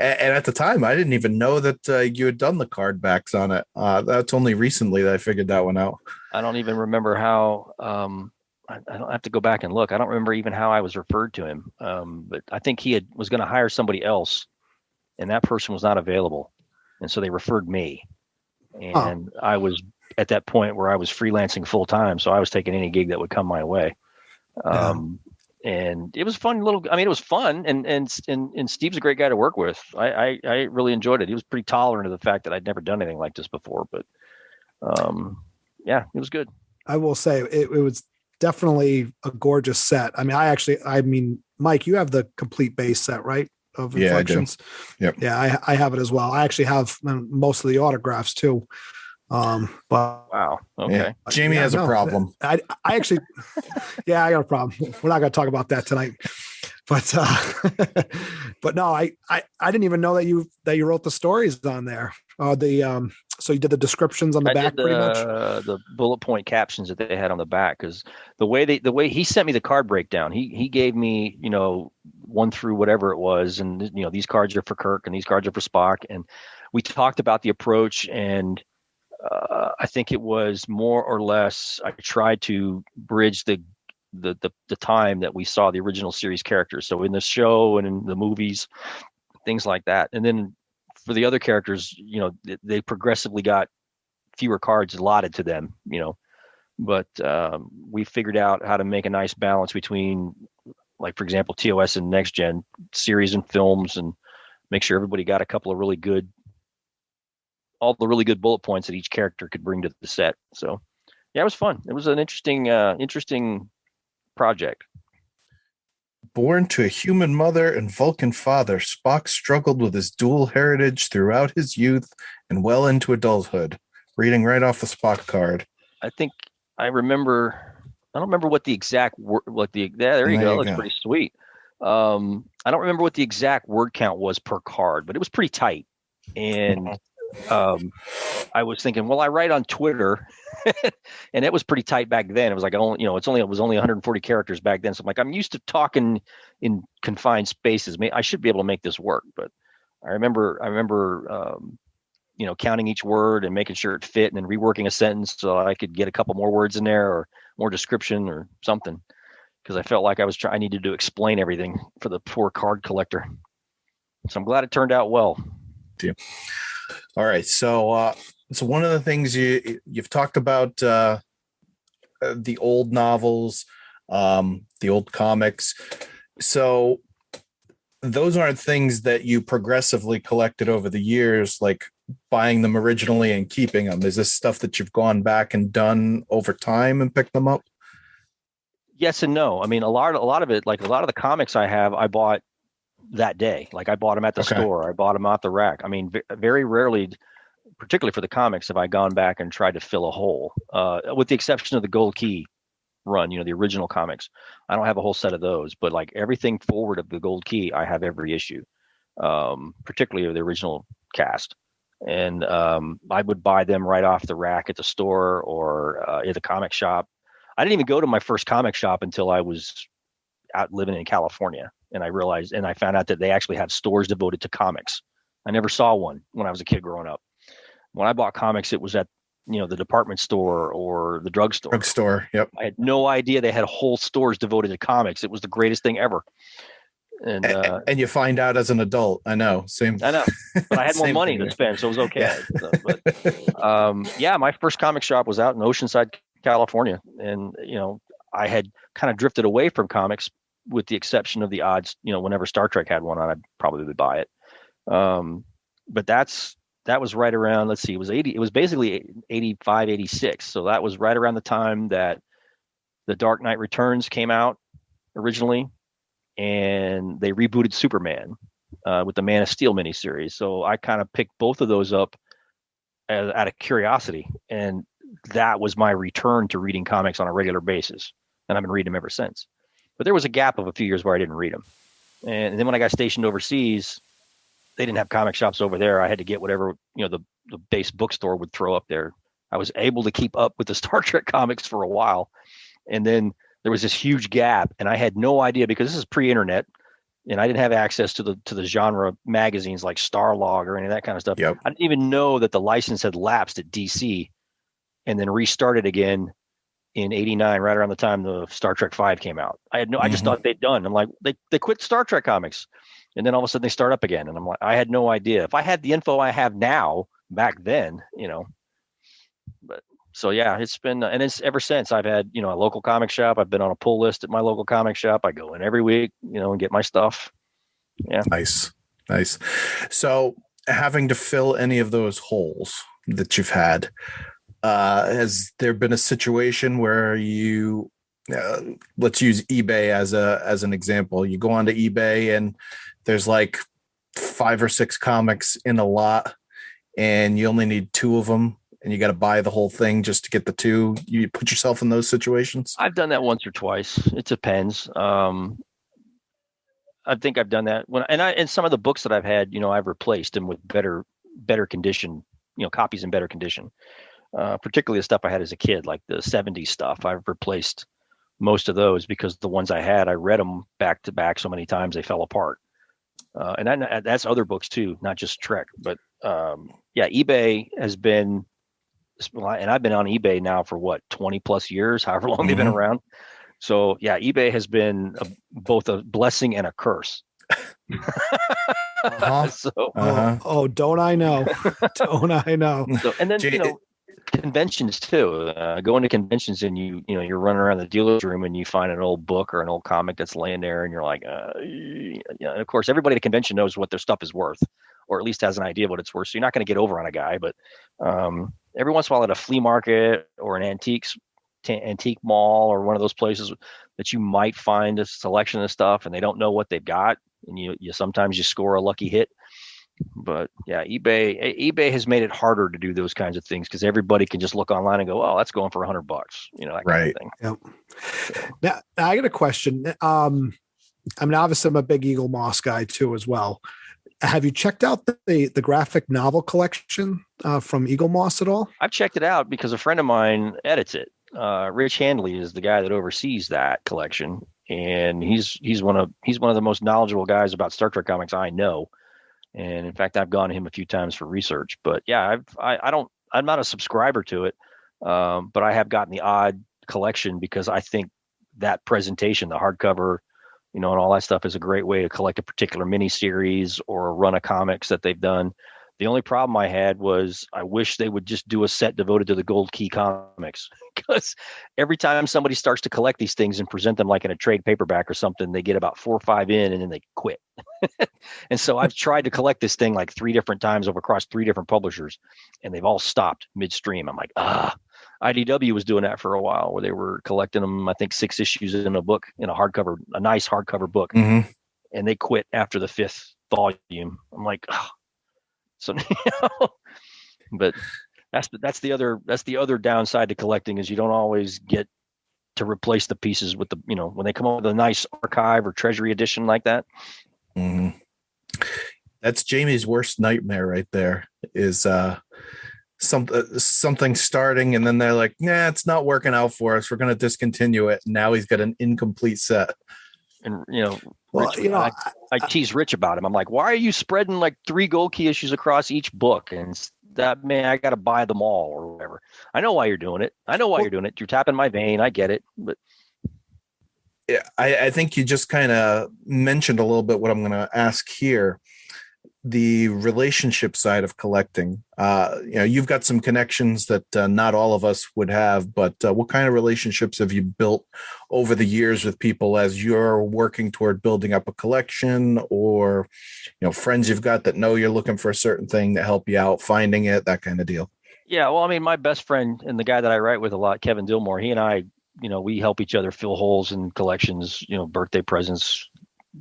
Speaker 1: at the time I didn't even know that you had done the card backs on it. That's only recently that I figured that one out.
Speaker 4: I don't even remember how. I don't have to go back and look. I don't remember even how I was referred to him. But I think he was going to hire somebody else, and that person was not available, and so they referred me. And I was at that point where I was freelancing full time, so I was taking any gig that would come my way. And it was fun. It was fun, and Steve's a great guy to work with. I really enjoyed it. He was pretty tolerant of the fact that I'd never done anything like this before, but it was good. I
Speaker 2: will say it was definitely a gorgeous set. I mean, Mike, you have the complete base set, right? Of Inflections.
Speaker 1: Yeah, yep.
Speaker 2: Yeah, I have it as well. I actually have most of the autographs too. But
Speaker 4: wow. Okay.
Speaker 1: Yeah. Jamie has a problem.
Speaker 2: I actually, I got a problem. We're not going to talk about that tonight, but no, I didn't even know that you wrote the stories on there. So you did the descriptions on the back, pretty much
Speaker 4: the bullet point captions that they had on the back. Cause the way he sent me the card breakdown, he gave me, one through whatever it was. And, these cards are for Kirk and these cards are for Spock. And we talked about the approach, and I think it was more or less, I tried to bridge the time that we saw the original series characters. So in the show and in the movies, things like that. And then for the other characters, they progressively got fewer cards allotted to them, but we figured out how to make a nice balance between, like, for example, TOS and Next Gen series and films, and make sure everybody got all the really good bullet points that each character could bring to the set. So yeah, it was fun. It was an interesting project.
Speaker 1: Born to a human mother and Vulcan father, Spock struggled with his dual heritage throughout his youth and well into adulthood. Reading right off the Spock card.
Speaker 4: I think I remember. I don't remember what the exact word. There you go. That's pretty sweet. I don't remember what the exact word count was per card, but it was pretty tight. And I was thinking, well, I write on Twitter, and it was pretty tight back then. It was like, it was only 140 characters back then. So I'm like, I'm used to talking in confined spaces. I should be able to make this work. But I remember, counting each word and making sure it fit, and then reworking a sentence so I could get a couple more words in there or more description or something, because I felt like I needed to explain everything for the poor card collector. So I'm glad it turned out well.
Speaker 1: Yeah. All right. So one of the things you've talked about, the old novels, the old comics. So those aren't things that you progressively collected over the years, like buying them originally and keeping them. Is this stuff that you've gone back and done over time and picked them up?
Speaker 4: Yes and no. I mean, a lot of it, like a lot of the comics I have, I bought that day. Like I bought them at the store. I bought them off the rack. I mean, very rarely, particularly for the comics, have I gone back and tried to fill a hole, with the exception of the GoldKey run, the original comics. I don't have a whole set of those, but like everything forward of the GoldKey, I have every issue, particularly of the original cast. And I would buy them right off the rack at the store or at the comic shop. I didn't even go to my first comic shop until I was out living in California. And I found out that they actually have stores devoted to comics. I never saw one when I was a kid growing up. When I bought comics, it was at the department store or the drugstore.
Speaker 1: Drugstore. Yep.
Speaker 4: I had no idea they had whole stores devoted to comics. It was the greatest thing ever.
Speaker 1: And you find out as an adult. I know. Same.
Speaker 4: I know, but I had more money to spend, so it was okay.
Speaker 1: Yeah.
Speaker 4: But my first comic shop was out in Oceanside, California, and I had kind of drifted away from comics, with the exception of the odds. Whenever Star Trek had one on, I'd probably buy it. But that was right around. Let's see, it was 80. It was basically 85, 86. So that was right around the time that The Dark Knight Returns came out originally, and they rebooted Superman with the Man of Steel miniseries. So I kind of picked both of those up out of curiosity, and that was my return to reading comics on a regular basis. And I've been reading them ever since. But there was a gap of a few years where I didn't read them. And then when I got stationed overseas, they didn't have comic shops over there. I had to get whatever, the base bookstore would throw up there. I was able to keep up with the Star Trek comics for a while. And then there was this huge gap, and I had no idea, because this is pre-internet, and I didn't have access to the genre magazines like Starlog or any of that kind of stuff.
Speaker 1: Yep.
Speaker 4: I didn't even know that the license had lapsed at DC and then restarted again in 89, right around the time the Star Trek 5 came out. I just thought they'd done. I'm like, they quit Star Trek comics. And then all of a sudden they start up again. And I'm like, I had no idea. If I had the info I have now back then, but so yeah, it's been, and it's ever since. I've had, a local comic shop. I've been on a pull list at my local comic shop. I go in every week, and get my stuff. Yeah.
Speaker 1: Nice. So having to fill any of those holes that you've had, has there been a situation where you, let's use eBay as an example. You go onto eBay and there's like 5 or 6 comics in a lot, and you only need 2 of them, and you got to buy the whole thing just to get the 2. You put yourself in those situations?
Speaker 4: I've done that once or twice. It depends. I think I've done that and some of the books that I've had, I've replaced them with better condition, copies in better condition. Particularly the stuff I had as a kid, like the 70s stuff. I've replaced most of those because the ones I had, I read them back to back so many times they fell apart. And that's other books too, not just Trek. But eBay has been, and I've been on eBay now for 20 plus years, however long they've been around. So yeah, eBay has been both a blessing and a curse.
Speaker 2: Oh, don't I know? Don't I know?
Speaker 4: So, and then conventions too. Going to conventions and you're running around the dealer's room and you find an old book or an old comic that's laying there, and you're like, and of course, everybody at a convention knows what their stuff is worth, or at least has an idea of what it's worth. So you're not going to get over on a guy, but every once in a while at a flea market or an antique mall or one of those places that you might find a selection of stuff and they don't know what they've got, and you sometimes score a lucky hit. But yeah, eBay has made it harder to do those kinds of things because everybody can just look online and go, "Oh, that's going for $100," that kind of thing.
Speaker 2: Yep. Now I got a question. Obviously I'm a big Eagle Moss guy too, as well. Have you checked out the graphic novel collection from Eagle Moss at all?
Speaker 4: I've checked it out because a friend of mine edits it. Rich Handley is the guy that oversees that collection, and he's one of the most knowledgeable guys about Star Trek comics I know. And in fact, I've gone to him a few times for research. But yeah, I'm not a subscriber to it, but I have gotten the odd collection because I think that presentation, the hardcover, and all that stuff is a great way to collect a particular miniseries or a run of comics that they've done. The only problem I had was I wish they would just do a set devoted to the GoldKey comics, because every time somebody starts to collect these things and present them like in a trade paperback or something, they get about 4 or 5 in and then they quit. And so I've tried to collect this thing like 3 different times across 3 different publishers, and they've all stopped midstream. I'm like, IDW was doing that for a while where they were collecting them, I think 6 issues in a book, in a nice hardcover book.
Speaker 1: Mm-hmm.
Speaker 4: And they quit after the 5th volume. I'm like, so, but that's the other downside to collecting is you don't always get to replace the pieces with the, when they come up with a nice archive or Treasury edition like that.
Speaker 1: Mm-hmm. That's Jamie's worst nightmare right there is, something starting and then they're like, nah, it's not working out for us, we're going to discontinue it. Now he's got an incomplete set. And I tease Rich about him. I'm like, why are you spreading like 3 GoldKey issues across each book? And
Speaker 4: that man, I got to buy them all or whatever. I know why you're doing it. You're doing it. You're tapping my vein. I get it. But
Speaker 1: yeah, I think you just kind of mentioned a little bit what I'm going to ask here. The relationship side of collecting. You've got some connections that not all of us would have, but what kind of relationships have you built over the years with people as you're working toward building up a collection, or friends you've got that know you're looking for a certain thing to help you out finding it, that kind of deal?
Speaker 4: Yeah, well, I mean, my best friend and the guy that I write with a lot, Kevin Dillmore, he and I, we help each other fill holes in collections, birthday presents,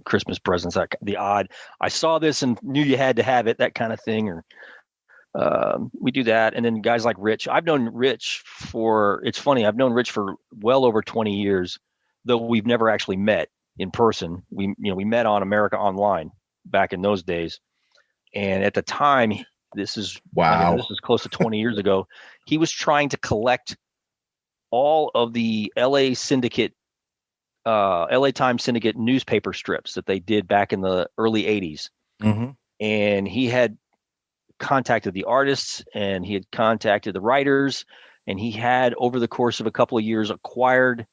Speaker 4: Christmas presents, the odd, I saw this and knew you had to have it, that kind of thing. Or we do that. And then guys like Rich, it's funny, I've known Rich for well over 20 years, though we've never actually met in person. We met on America Online back in those days. And at the time, this is close to 20 years ago, he was trying to collect all of the LA Times Syndicate newspaper strips that they did back in the early 80s. Mm-hmm. And he had contacted the artists and he had contacted the writers, and he had, over the course of a couple of years, acquired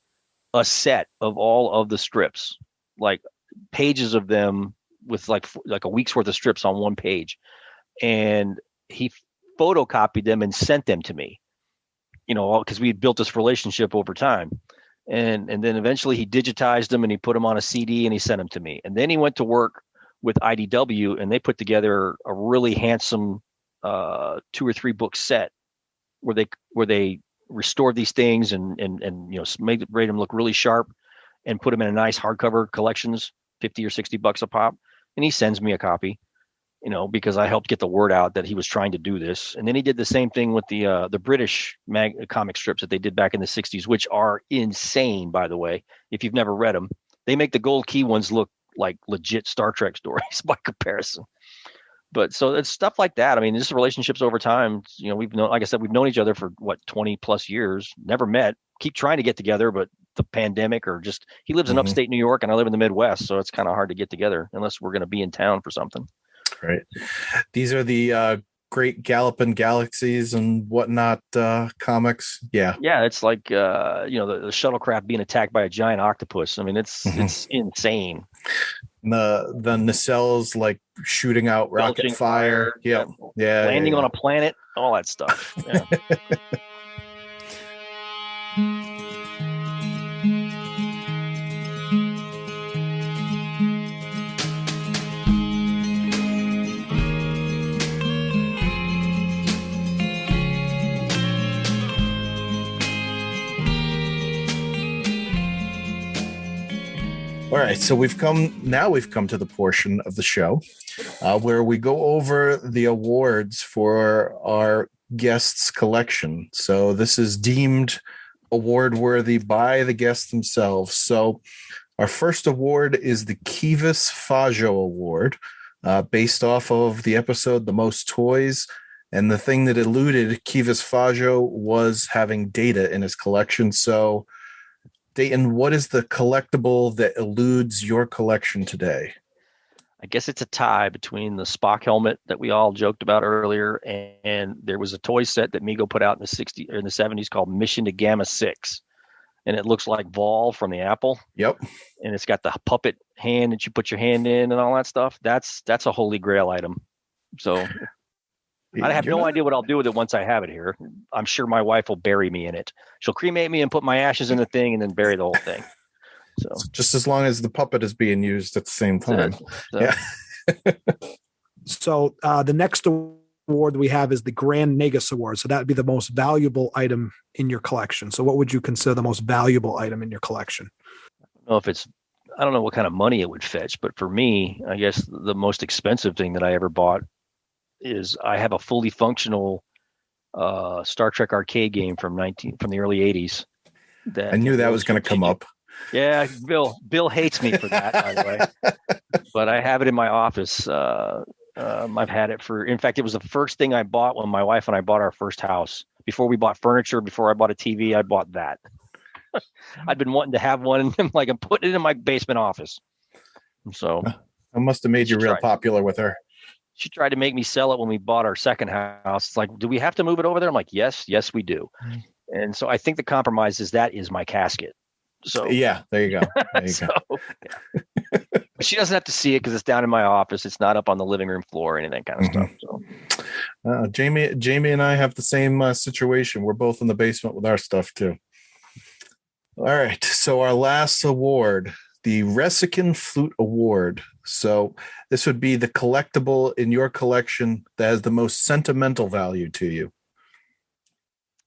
Speaker 4: a set of all of the strips, like pages of them with like a week's worth of strips on one page. And he photocopied them and sent them to me, because we had built this relationship over time. And then eventually he digitized them and he put them on a CD and he sent them to me. And then he went to work with IDW and they put together a really handsome 2 or 3 book set where they restored these things and made them look really sharp and put them in a nice hardcover collections, $50 or $60 a pop. And he sends me a copy, because I helped get the word out that he was trying to do this. And then he did the same thing with the British comic strips that they did back in the 60s, which are insane, by the way. If you've never read them, they make the GoldKey ones look like legit Star Trek stories by comparison. But so it's stuff like that. I mean, just relationships over time. We've known, like I said, we've known each other for 20 plus years, never met, keep trying to get together, but the pandemic or just, he lives in upstate New York and I live in the Midwest. So it's kind of hard to get together unless we're going to be in town for something.
Speaker 1: Right. These are the great Galloping Galaxies and whatnot comics. Yeah.
Speaker 4: Yeah. It's like, the shuttlecraft being attacked by a giant octopus. I mean, it's insane.
Speaker 1: The nacelles like shooting out rocket fire. Yeah. Yeah.
Speaker 4: Landing on a planet, all that stuff. Yeah.
Speaker 1: All right, so we've come to the portion of the show where we go over the awards for our guests' collection. So this is deemed award worthy by the guests themselves. So our first award is the Kivas Faggo Award, based off of the episode The Most Toys. And the thing that eluded Kivas Faggo was having data in his collection. So Dayton, what is the collectible that eludes your collection today?
Speaker 4: I guess it's a tie between the Spock helmet that we all joked about earlier, and there was a toy set that Mego put out in the 60s or in the 70s called Mission to Gamma 6, and it looks like Vol from the Apple.
Speaker 1: Yep. And
Speaker 4: it's got the puppet hand that you put your hand in and all that stuff. That's a holy grail item. So I have no idea what I'll do with it once I have it here. I'm sure my wife will bury me in it. She'll cremate me and put my ashes in the thing and then bury the whole thing. So
Speaker 1: just as long as the puppet is being used at the same time. Yeah.
Speaker 2: So the next award we have is the Grand Negas Award. So that would be the most valuable item in your collection. So what would you consider the most valuable item in your collection?
Speaker 4: I don't know what kind of money it would fetch, but for me, I guess the most expensive thing that I ever bought is I have a fully functional Star Trek arcade game from the early 80s.
Speaker 1: I knew that was going to come up.
Speaker 4: Yeah, Bill hates me for that, by the way. But I have it in my office. I've had it in fact, it was the first thing I bought when my wife and I bought our first house. Before we bought furniture, before I bought a TV, I bought that. I'd been wanting to have one, and I'm putting it in my basement office. So
Speaker 1: I must have made you real popular with her.
Speaker 4: She tried to make me sell it when we bought our second house. It's like, do we have to move it over there? I'm like, yes, we do. And so I think the compromise is that is my casket. So
Speaker 1: yeah, there you go. There you go.
Speaker 4: Yeah. She doesn't have to see it because it's down in my office. It's not up on the living room floor or any of that kind of stuff. So.
Speaker 1: Jamie and I have the same situation. We're both in the basement with our stuff too. All right. So our last award, the Resicon Flute Award. So this would be the collectible in your collection that has the most sentimental value to you.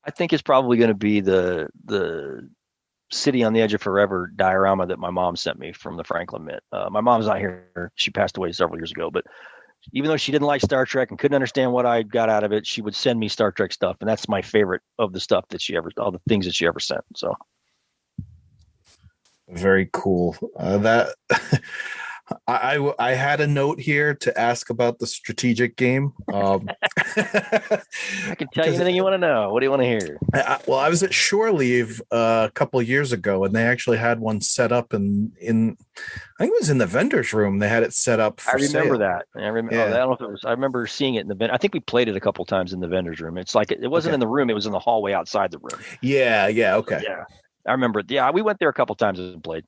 Speaker 4: I think it's probably going to be the City on the Edge of Forever diorama that my mom sent me from the Franklin Mint. My mom's not here. She passed away several years ago, but even though she didn't like Star Trek and couldn't understand what I got out of it, she would send me Star Trek stuff. And that's my favorite of the stuff that all the things that she ever sent. So.
Speaker 1: Very cool. I had a note here to ask about the strategic game.
Speaker 4: I can tell you anything you want to know. What do you want to hear?
Speaker 1: I was at Shore Leave a couple of years ago, and they actually had one set up in I think it was in the vendor's room. They had it set up for
Speaker 4: I remember
Speaker 1: sale.
Speaker 4: that. I remember.
Speaker 1: Yeah.
Speaker 4: I don't know if it was. I remember seeing it in the vendor. I think we played it a couple of times in the vendor's room. It's like it wasn't in the room. It was in the hallway outside the room.
Speaker 1: Yeah. Okay.
Speaker 4: Yeah. I remember. Yeah, we went there a couple of times and played.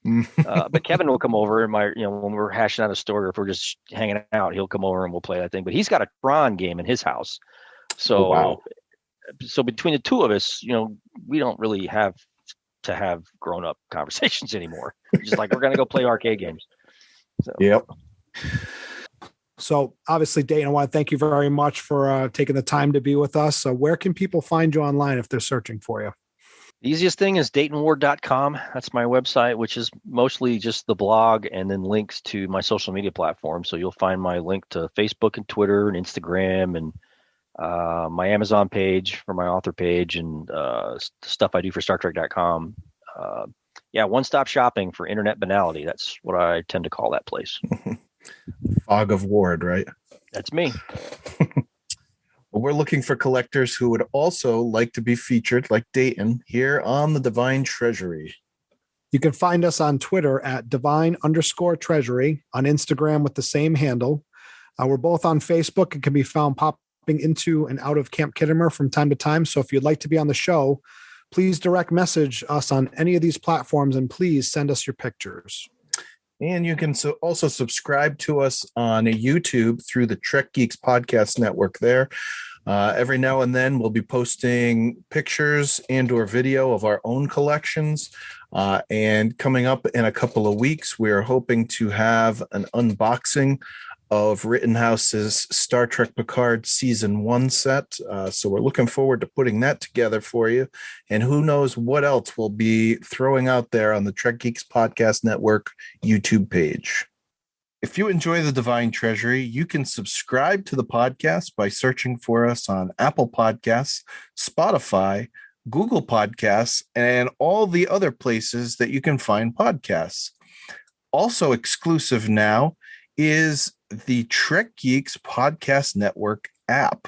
Speaker 4: But Kevin will come over and when we're hashing out a story, or if we're just hanging out, he'll come over and we'll play that thing. But he's got a Tron game in his house. So, So between the two of us, we don't really have to have grown up conversations anymore. It's just like, we're going to go play arcade games. So.
Speaker 1: Yep.
Speaker 2: So obviously, Dayton, I want to thank you very much for taking the time to be with us. So where can people find you online if they're searching for you?
Speaker 4: The easiest thing is DaytonWard.com. That's my website, which is mostly just the blog and then links to my social media platforms. So you'll find my link to Facebook and Twitter and Instagram and my Amazon page for my author page and stuff I do for StarTrek.com. One-stop shopping for internet banality. That's what I tend to call that place.
Speaker 1: Fog of Ward, right?
Speaker 4: That's me.
Speaker 1: We're looking for collectors who would also like to be featured, like Dayton, here on the Divine Treasury.
Speaker 2: You can find us on Twitter at divine_treasury, on Instagram with the same handle. We're both on Facebook and can be found popping into and out of Camp Kittimer from time to time. So if you'd like to be on the show, please direct message us on any of these platforms and please send us your pictures.
Speaker 1: And you can also subscribe to us on YouTube through the Trek Geeks Podcast Network there. Every now and then we'll be posting pictures and or video of our own collections. And coming up in a couple of weeks, we're hoping to have an unboxing of Rittenhouse's Star Trek Picard Season 1 set. So we're looking forward to putting that together for you. And who knows what else we'll be throwing out there on the Trek Geeks Podcast Network YouTube page. If you enjoy the Divine Treasury, you can subscribe to the podcast by searching for us on Apple Podcasts, Spotify, Google Podcasts, and all the other places that you can find podcasts. Also exclusive now is the Trek Geeks Podcast Network app.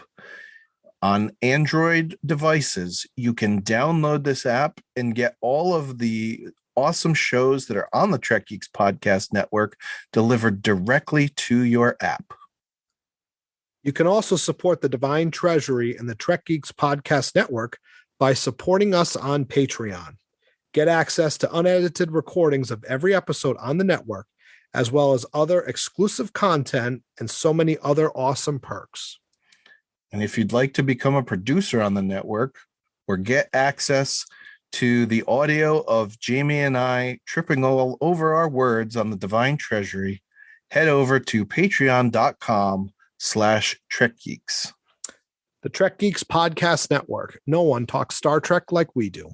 Speaker 1: On Android devices, you can download this app and get all of the awesome shows that are on the Trek Geeks Podcast Network delivered directly to your app.
Speaker 2: You can also support the Divine Treasury and the Trek Geeks Podcast Network by supporting us on Patreon. Get access to unedited recordings of every episode on the network, as well as other exclusive content and so many other awesome perks.
Speaker 1: And if you'd like to become a producer on the network or get access to the audio of Jamie and I tripping all over our words on the Divine Treasury, head over to patreon.com/TrekGeeks.
Speaker 2: The Trek Geeks Podcast Network. No one talks Star Trek like we do.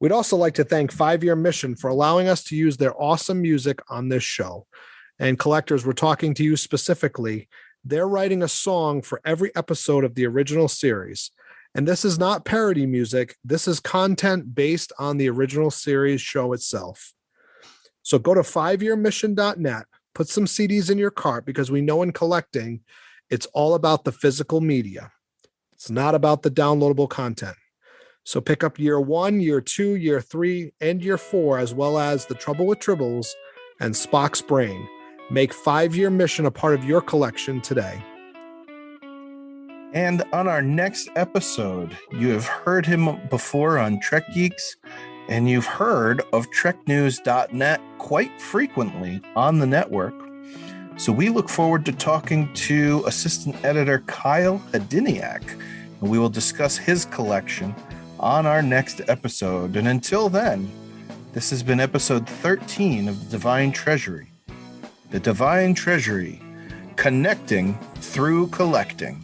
Speaker 2: We'd also like to thank 5 Year Mission for allowing us to use their awesome music on this show. And collectors, we're talking to you specifically. They're writing a song for every episode of the original series. And this is not parody music. This is content based on the original series show itself. So go to 5yearmission.net, put some CDs in your cart, because we know in collecting, it's all about the physical media. It's not about the downloadable content. So pick up year 1, year 2, year 3, and year 4, as well as The Trouble with Tribbles and Spock's Brain. Make 5-Year Mission a part of your collection today.
Speaker 1: And on our next episode, you have heard him before on Trek Geeks, and you've heard of TrekNews.net quite frequently on the network. So we look forward to talking to assistant editor Kyle Hadiniak, and we will discuss his collection on our next episode. And until then, this has been episode 13 of the Divine Treasury. The Divine Treasury, connecting through collecting.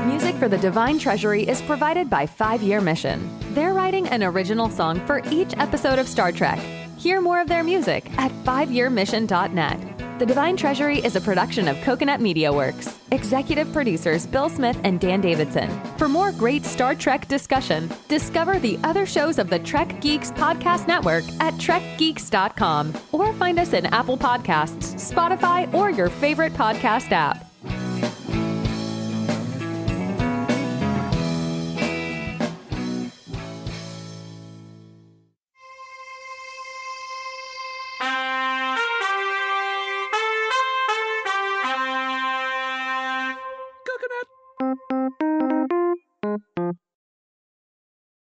Speaker 6: Music for the Divine Treasury is provided by 5-Year Mission. They're writing an original song for each episode of Star Trek. Hear more of their music at 5yearmission.net. The Divine Treasury is a production of Coconut Media Works. Executive producers Bill Smith and Dan Davidson. For more great Star Trek discussion, discover the other shows of the Trek Geeks Podcast Network at trekgeeks.com or find us in Apple Podcasts, Spotify, or your favorite podcast app.